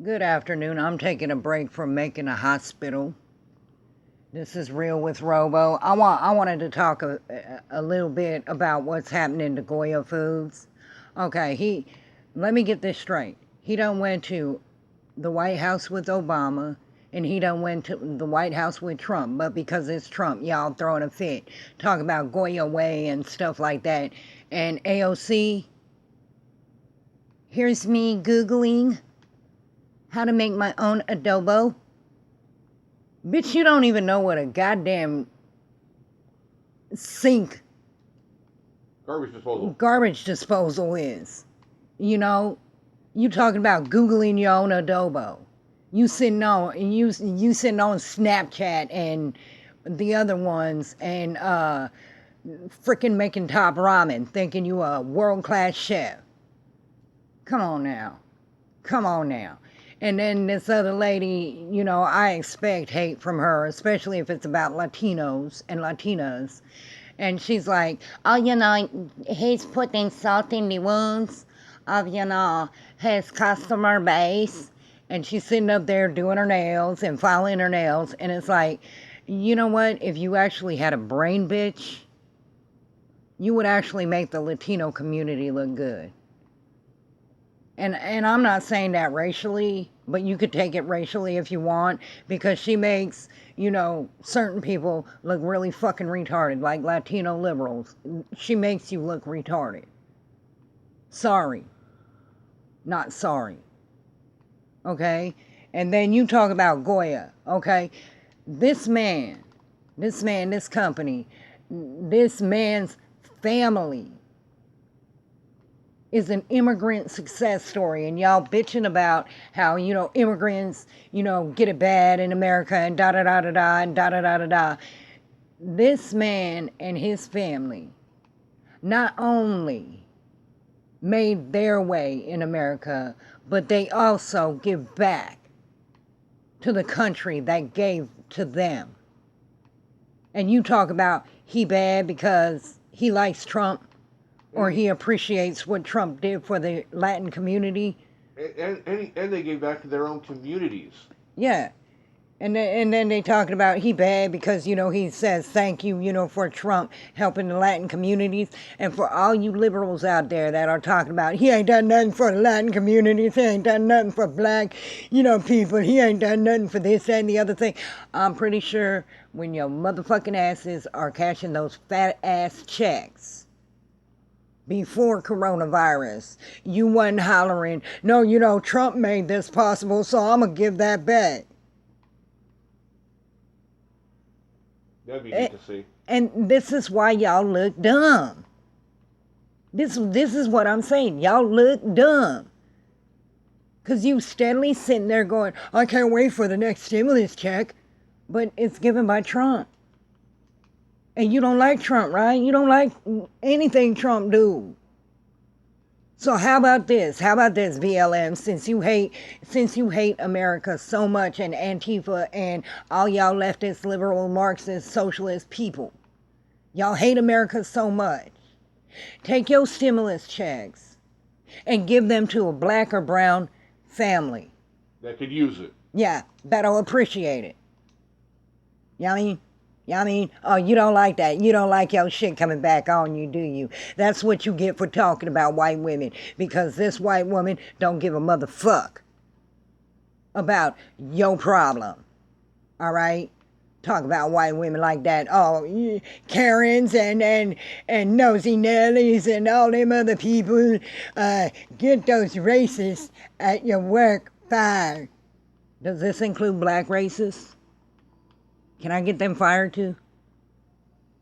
Good afternoon. I'm taking a break from making a hospital. This is Real with Robo. I wanted to talk a little bit about what's happening to Goya Foods. Okay, let me get this straight. He done went to the White House with Obama, and he done went to the White House with Trump. But because it's Trump, y'all throwing a fit, talking about Goya Way and stuff like that. And AOC, here's me Googling how to make my own adobo. Bitch, you don't even know what a goddamn sink garbage disposal is. You know, you talking about Googling your own adobo. You sitting on Snapchat and the other ones and freaking making top ramen, thinking you a world-class chef. Come on now. And then this other lady, you know, I expect hate from her, especially if it's about Latinos and Latinas. And she's like, oh, you know, he's putting salt in the wounds of, you know, his customer base. And she's sitting up there doing her nails and filing her nails. And it's like, you know what? If you actually had a brain, bitch, you would actually make the Latino community look good. And I'm not saying that racially, but you could take it racially if you want, because she makes, you know, certain people look really fucking retarded, like Latino liberals. She makes you look retarded. Sorry. Not sorry. Okay? And then you talk about Goya, okay? This man, this company, this man's family is an immigrant success story, and y'all bitching about how, you know, immigrants, you know, get it bad in America and da da da da da and da da da da da. This man and his family not only made their way in America, but they also give back to the country that gave to them. And you talk about he bad because he likes Trump, or he appreciates what Trump did for the Latin community. And they gave back to their own communities. Yeah. And then they talking about he bad because, you know, he says thank you, you know, for Trump helping the Latin communities. And for all you liberals out there that are talking about he ain't done nothing for the Latin communities, he ain't done nothing for black, you know, people, he ain't done nothing for this, that, and the other thing. I'm pretty sure when your motherfucking asses are cashing those fat ass checks before coronavirus, you wasn't hollering, no, you know, Trump made this possible, so I'm going to give that back. That'd be neat to see. And this is why y'all look dumb. This is what I'm saying. Y'all look dumb. Because you steadily sitting there going, I can't wait for the next stimulus check. But it's given by Trump. And you don't like Trump, right? You don't like anything Trump do. So how about this? How about this, BLM? Since you hate America so much, and Antifa and all y'all leftist, liberal, Marxist, socialist people, y'all hate America so much. Take your stimulus checks and give them to a black or brown family that could use it. Yeah, that'll appreciate it. You know what I mean? I mean, oh, you don't like that. You don't like your shit coming back on you, do you? That's what you get for talking about white women. Because this white woman don't give a motherfuck about your problem. All right? Talk about white women like that. Oh, Karens and Nosy Nellies and all them other people. Get those racists at your work fired. Does this include black racists? Can I get them fired too?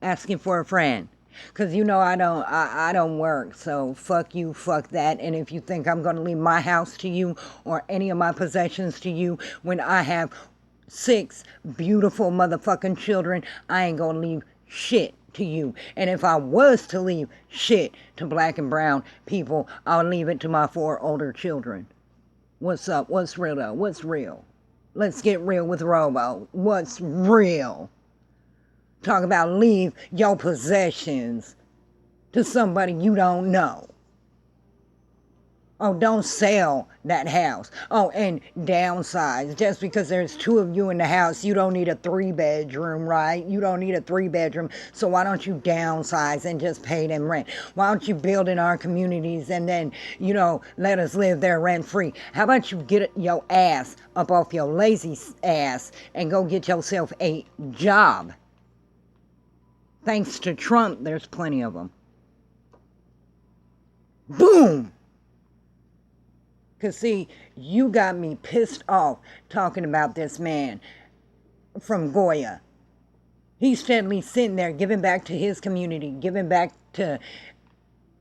Asking for a friend. Because you know I don't work, so fuck you, fuck that. And if you think I'm going to leave my house to you or any of my possessions to you when I have 6 beautiful motherfucking children, I ain't going to leave shit to you. And if I was to leave shit to black and brown people, I'll leave it to my 4 older children. What's up? What's real though? What's real? Let's get real with Robo. What's real? Talk about leave your possessions to somebody you don't know. Oh, don't sell that house. Oh, and downsize. Just because there's two of you in the house, you don't need a 3-bedroom, right? You don't need a 3-bedroom. So why don't you downsize and just pay them rent? Why don't you build in our communities and then, let us live there rent free? How about you get your ass up off your lazy ass and go get yourself a job? Thanks to Trump, there's plenty of them. Boom! Because, see, you got me pissed off talking about this man from Goya. He's steadily sitting there giving back to his community, giving back to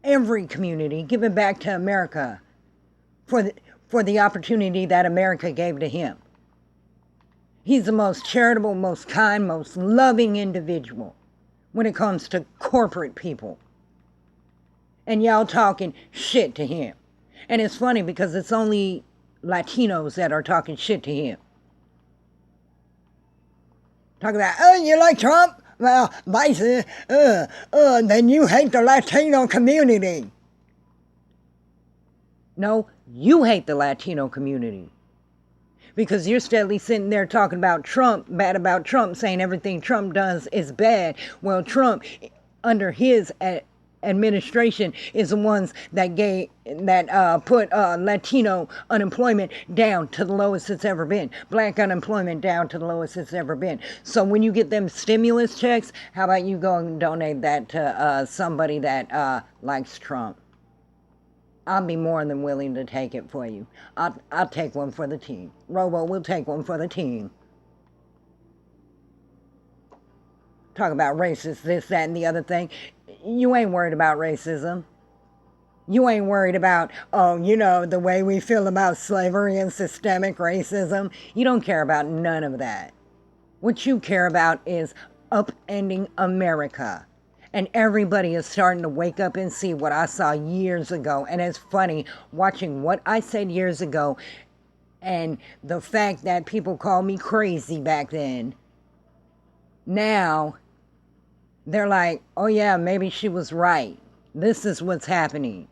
every community, giving back to America for the opportunity that America gave to him. He's the most charitable, most kind, most loving individual when it comes to corporate people. And y'all talking shit to him. And it's funny because it's only Latinos that are talking shit to him. Talking about, oh, you like Trump? Well, then you hate the Latino community. No, you hate the Latino community. Because you're steadily sitting there talking about Trump, bad about Trump, saying everything Trump does is bad. Well, Trump, under his administration, is the ones that put Latino unemployment down to the lowest it's ever been. Black unemployment down to the lowest it's ever been. So when you get them stimulus checks, how about you go and donate that to somebody that likes Trump? I'll be more than willing to take it for you. I'll take one for the team. Robo will take one for the team. Talk about racist, this, that, and the other thing. You ain't worried about racism. You ain't worried about, the way we feel about slavery and systemic racism. You don't care about none of that. What you care about is upending America. And everybody is starting to wake up and see what I saw years ago. And it's funny watching what I said years ago and the fact that people called me crazy back then. Now, they're like, oh yeah, maybe she was right. This is what's happening.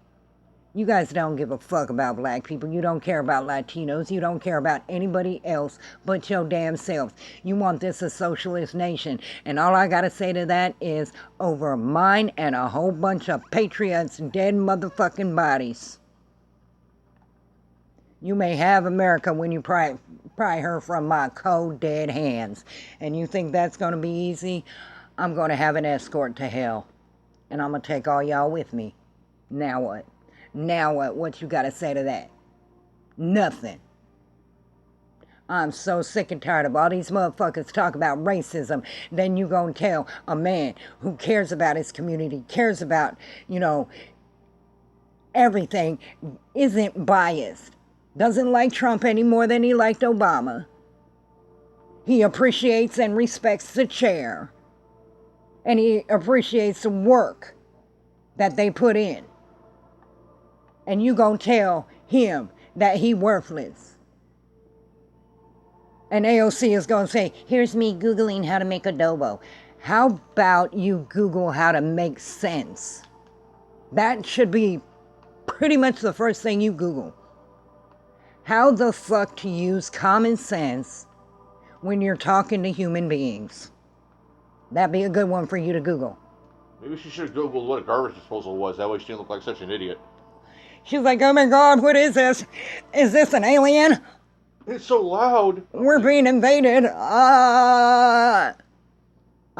You guys don't give a fuck about black people. You don't care about Latinos. You don't care about anybody else but your damn selves. You want this a socialist nation. And all I gotta say to that is, over mine and a whole bunch of patriots' dead motherfucking bodies. You may have America when you pry her from my cold dead hands. And you think that's gonna be easy? I'm gonna have an escort to hell. And I'm gonna take all y'all with me. Now what? Now what? What you gotta say to that? Nothing. I'm so sick and tired of all these motherfuckers talk about racism. Then you gonna tell a man who cares about his community, cares about, everything, isn't biased, doesn't like Trump any more than he liked Obama. He appreciates and respects the chair. And he appreciates the work that they put in. And you gonna tell him that he worthless. And AOC is gonna say, here's me Googling how to make adobo. How about you Google how to make sense? That should be pretty much the first thing you Google. How the fuck to use common sense when you're talking to human beings. That'd be a good one for you to Google. Maybe she should have Googled what a garbage disposal was. That way she didn't look like such an idiot. She's like, oh my God, what is this? Is this an alien? It's so loud. We're being invaded. I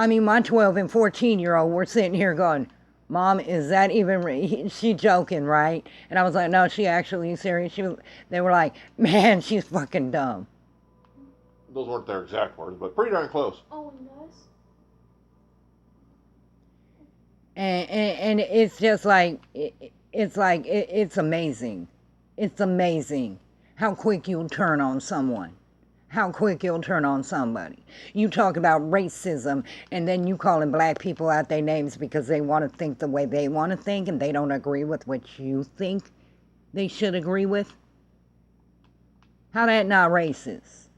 mean, my 12 and 14-year-old were sitting here going, Mom, is that even... She joking, right? And I was like, no, she actually serious. They were like, man, she's fucking dumb. Those weren't their exact words, but pretty darn close. Oh, nice. And it's just like... It's amazing. It's amazing how quick you'll turn on someone. How quick you'll turn on somebody. You talk about racism, and then you calling black people out their names because they want to think the way they want to think, and they don't agree with what you think they should agree with. How that not racist?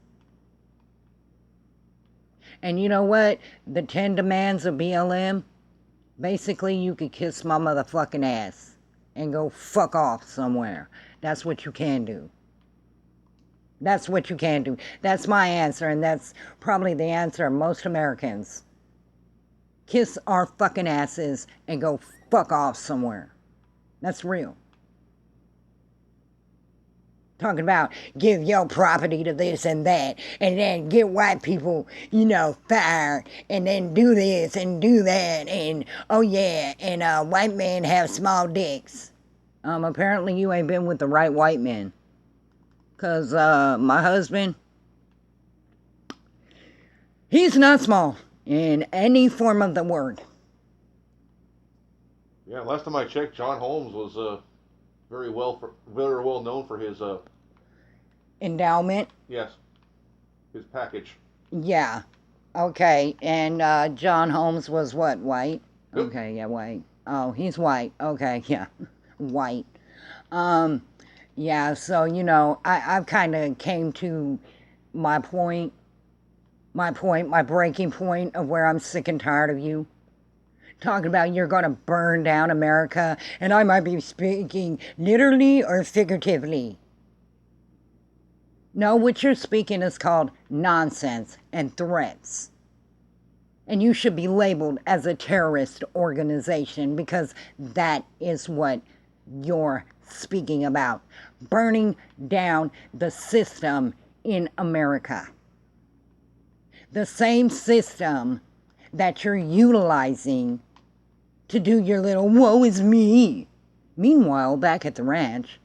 And you know what? The 10 demands of BLM, basically you could kiss my motherfucking ass and go fuck off somewhere. That's what you can do. That's what you can do. That's my answer, and that's probably the answer of most Americans. Kiss our fucking asses and go fuck off somewhere. That's real. Talking about give your property to this and that, and then get white people, fired, and then do this and do that, and oh yeah, and white men have small dicks. Apparently you ain't been with the right white men. Because my husband, he's not small in any form of the word. Yeah, last time I checked, John Holmes was very well known for his endowment. Yes, his package. Yeah, okay, and John Holmes was what, white? Yep. Okay, yeah, white. Oh, he's white. Okay, yeah, white. Yeah, so I've kind of came to my breaking point of where I'm sick and tired of you. Talking about you're going to burn down America, and I might be speaking literally or figuratively. No, what you're speaking is called nonsense and threats. And you should be labeled as a terrorist organization because that is what you're speaking about. Burning down the system in America. The same system that you're utilizing to do your little woe is me. Meanwhile, back at the ranch,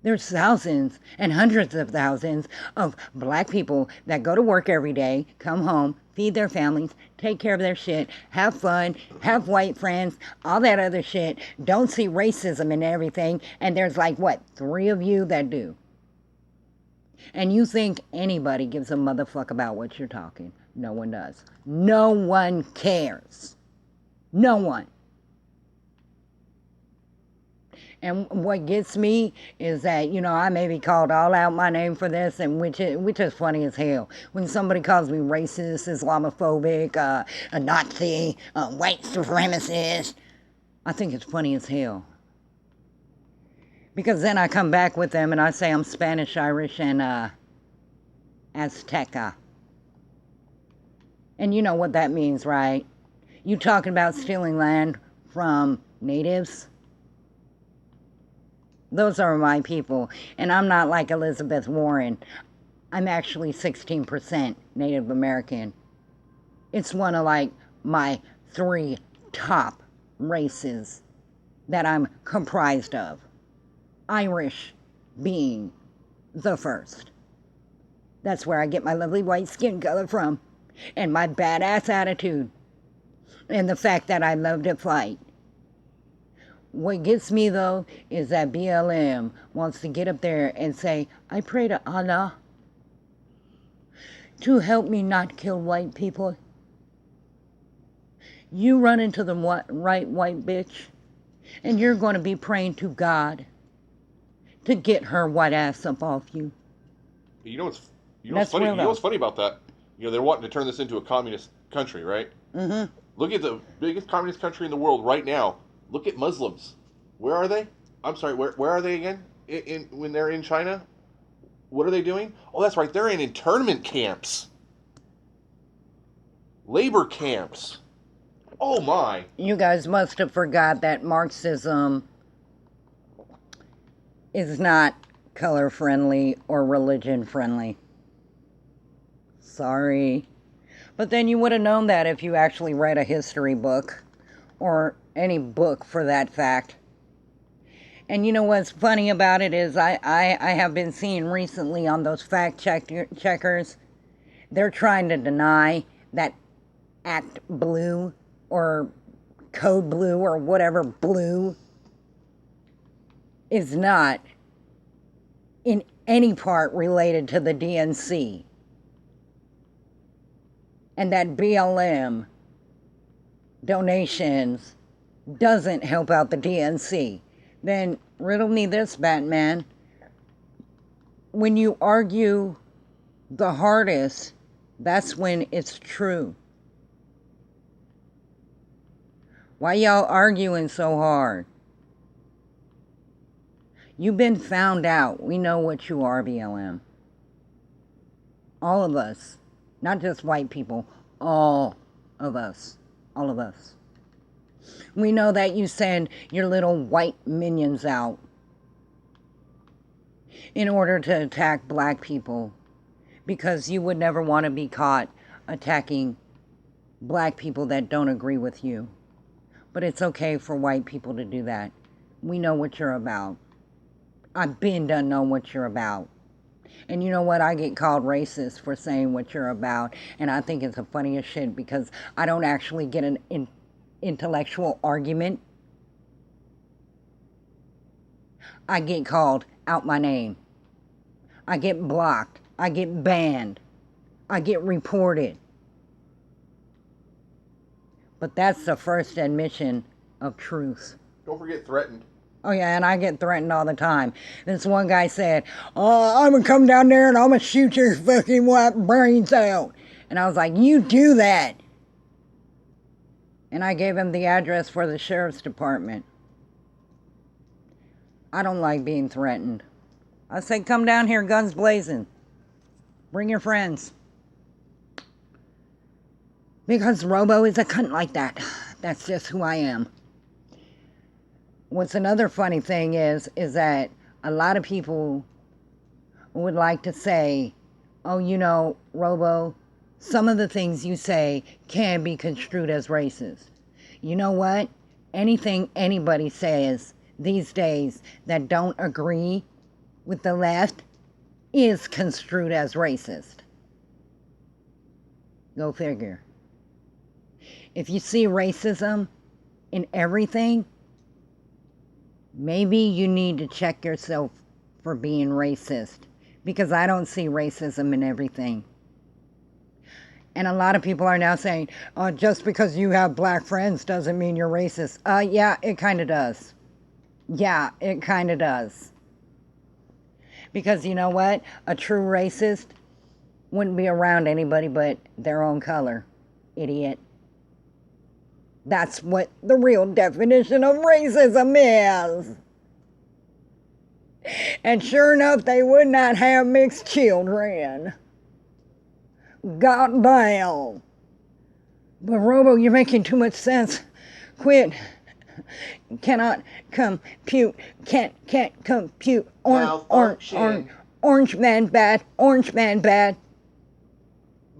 there's thousands and hundreds of thousands of black people that go to work every day, come home, feed their families, take care of their shit, have fun, have white friends, all that other shit, don't see racism in everything, and there's like, what, 3 of you that do? And you think anybody gives a motherfuck about what you're talking. No one does. No one cares. No one. And what gets me is that, I may be called all out my name for this, and which is funny as hell. When somebody calls me racist, Islamophobic, a Nazi, a white supremacist, I think it's funny as hell. Because then I come back with them and I say I'm Spanish, Irish, and Azteca. And you know what that means, right? You talking about stealing land from natives? Those are my people. And I'm not like Elizabeth Warren. I'm actually 16% Native American. It's one of like my 3 top races that I'm comprised of. Irish being the first. That's where I get my lovely white skin color from. And my badass attitude. And the fact that I love to fight. What gets me, though, is that BLM wants to get up there and say, I pray to Allah to help me not kill white people. You run into the right white bitch, and you're going to be praying to God to get her white ass up off you. You know what's funny? You know what's funny about that? They're wanting to turn this into a communist country, right? Mm-hmm. Look at the biggest communist country in the world right now. Look at Muslims. Where are they? I'm sorry, where are they again? When they're in China? What are they doing? Oh, that's right. They're in internment camps. Labor camps. Oh, my. You guys must have forgot that Marxism is not color-friendly or religion-friendly. Sorry. But then you would have known that if you actually read a history book. Or any book for that fact. And you know what's funny about it is I have been seeing recently on those fact checkers, they're trying to deny that Act Blue or Code Blue or whatever blue is not in any part related to the DNC. And that BLM donations doesn't help out the DNC. Then riddle me this, Batman. When you argue the hardest, that's when it's true. Why y'all arguing so hard? You've been found out. We know what you are, BLM. All of us. Not just white people. All of us. All of us. We know that you send your little white minions out in order to attack black people because you would never want to be caught attacking black people that don't agree with you. But it's okay for white people to do that. We know what you're about. I've been done know what you're about. And you know what? I get called racist for saying what you're about. And I think it's the funniest shit because I don't actually get an intellectual argument. I get called out my name. I get blocked. I get banned. I get reported. But that's the first admission of truth. Don't forget threatened. Oh yeah, and I get threatened all the time. This one guy said, "Oh, I'm gonna come down there and I'm gonna shoot your fucking white brains out." And I was like, "You do that." And I gave him the address for the sheriff's department. I don't like being threatened. I say, come down here, guns blazing. Bring your friends. Because Robo is a cunt like that. That's just who I am. What's another funny thing is that a lot of people would like to say, oh, you know, Robo, some of the things you say can be construed as racist. You know what? Anything anybody says these days that don't agree with the left is construed as racist. Go figure. If you see racism in everything, maybe you need to check yourself for being racist, because I don't see racism in everything. And a lot of people are now saying, oh, just because you have black friends doesn't mean you're racist. Yeah, it kind of does. Yeah, it kind of does. Because you know what? A true racist wouldn't be around anybody but their own color. Idiot. That's what the real definition of racism is. And sure enough, they would not have mixed children. God damn. But Robo, you're making too much sense. Quit. Cannot compute. Can't compute. Orange man bad. Orange man bad.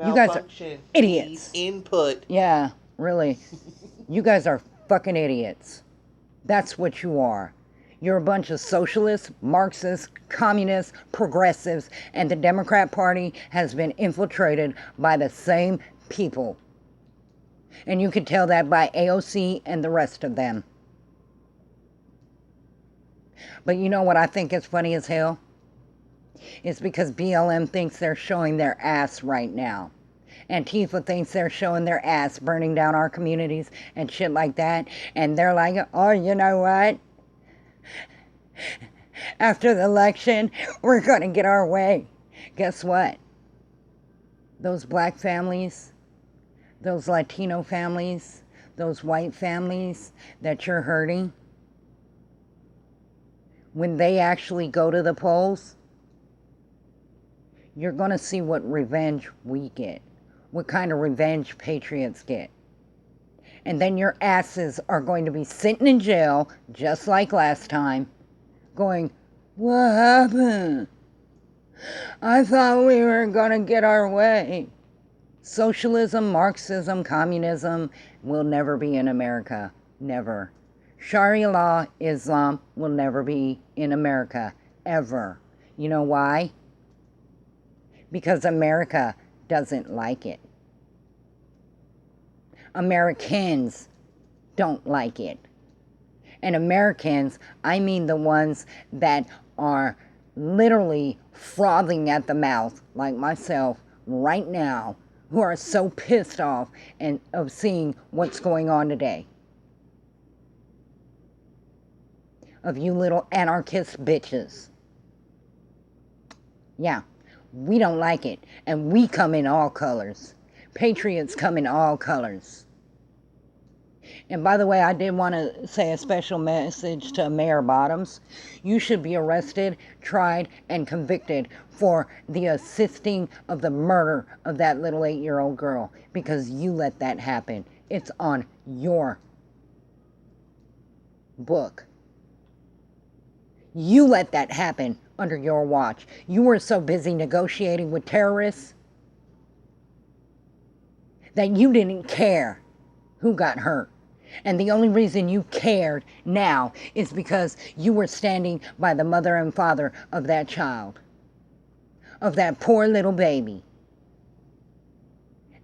You guys are idiots. Input. Yeah, really. You guys are fucking idiots. That's what you are. You're a bunch of socialists, Marxists, communists, progressives, and the Democrat Party has been infiltrated by the same people. And you can tell that by AOC and the rest of them. But you know what I think is funny as hell? It's because BLM thinks they're showing their ass right now. Antifa thinks they're showing their ass burning down our communities and shit like that. And they're like, oh, you know what? After the election, we're going to get our way. Guess what? Those black families, those Latino families, those white families that you're hurting, when they actually go to the polls, you're going to see what revenge we get. What kind of revenge patriots get. And then your asses are going to be sitting in jail, just like last time, going, what happened? I thought we were going to get our way. Socialism, Marxism, communism will never be in America. Never. Sharia law, Islam will never be in America. Ever. You know why? Because America doesn't like it. Americans don't like it. And Americans, I mean the ones that are literally frothing at the mouth, like myself, right now, who are so pissed off and of seeing what's going on today. Of you little anarchist bitches. Yeah. We don't like it, and we come in all colors. Patriots come in all colors. And by the way, I did want to say a special message to Mayor Bottoms. You should be arrested, tried, and convicted for the assisting of the murder of that little 8-year-old girl, because you let that happen. It's on your book. You let that happen under your watch. You were so busy negotiating with terrorists that you didn't care who got hurt. And the only reason you cared now is because you were standing by the mother and father of that child, of that poor little baby.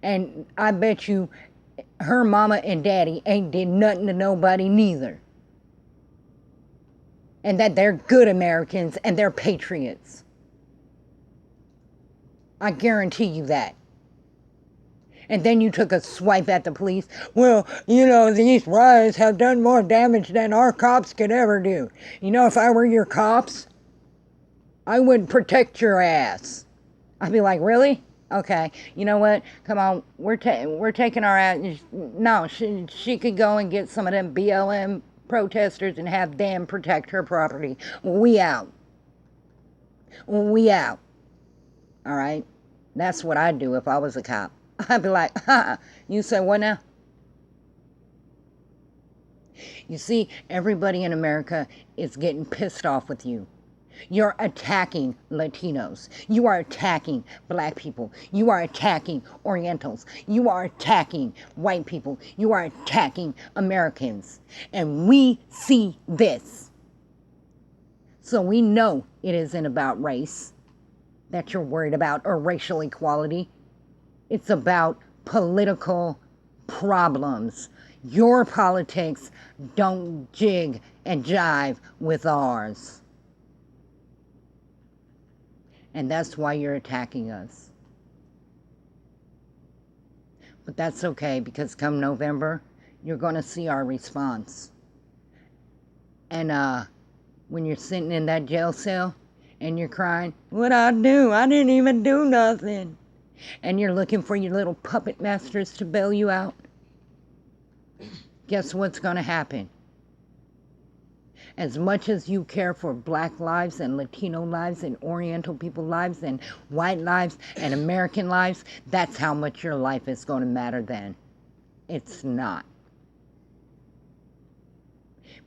And I bet you her mama and daddy ain't did nothing to nobody neither. And that they're good Americans and they're patriots. I guarantee you that. And then you took a swipe at the police. Well, you know, these riots have done more damage than our cops could ever do. You know, if I were your cops, I wouldn't protect your ass. I'd be like, really? Okay, you know what? Come on, we're taking our ass. No, she could go and get some of them BLM protesters and have them protect her property. We out. We out. All right? That's what I'd do if I was a cop. I'd be like, you say what now? You see, everybody in America is getting pissed off with you. You're attacking Latinos. You are attacking black people. You are attacking Orientals. You are attacking white people. You are attacking Americans. And we see this. So we know it isn't about race that you're worried about, or racial equality. It's about political problems. Your politics don't jig and jive with ours. And that's why you're attacking us. But that's okay, because come November, you're going to see our response. And when you're sitting in that jail cell and you're crying, what'd I do? I didn't even do nothing. And you're looking for your little puppet masters to bail you out, guess what's going to happen? As much as you care for black lives and Latino lives and Oriental people lives and white lives and American lives, that's how much your life is going to matter then. It's not.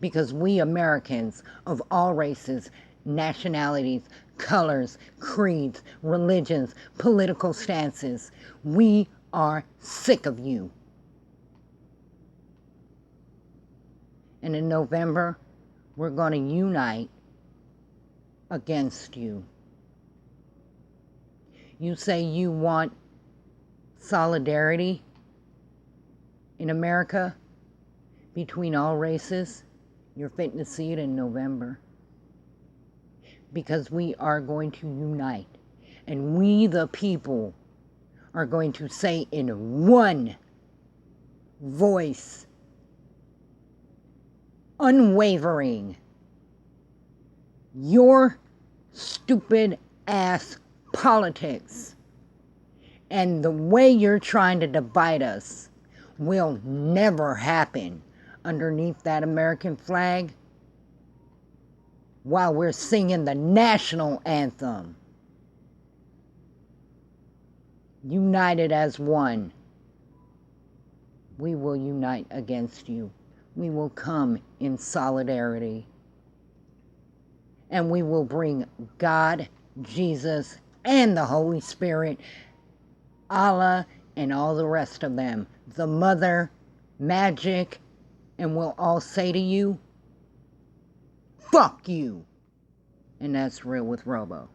Because we Americans of all races, nationalities, colors, creeds, religions, political stances, we are sick of you. And in November, we're going to unite against you. You say you want solidarity in America between all races. You're fitting to see it in November. Because we are going to unite. And we, the people, are going to say in one voice, unwavering, your stupid ass politics and the way you're trying to divide us will never happen underneath that American flag while we're singing the national anthem. United as one, we will unite against you. We will come in solidarity. And we will bring God, Jesus, and the Holy Spirit, Allah, and all the rest of them, the mother, magic, and we'll all say to you, fuck you. And that's Real with Robo.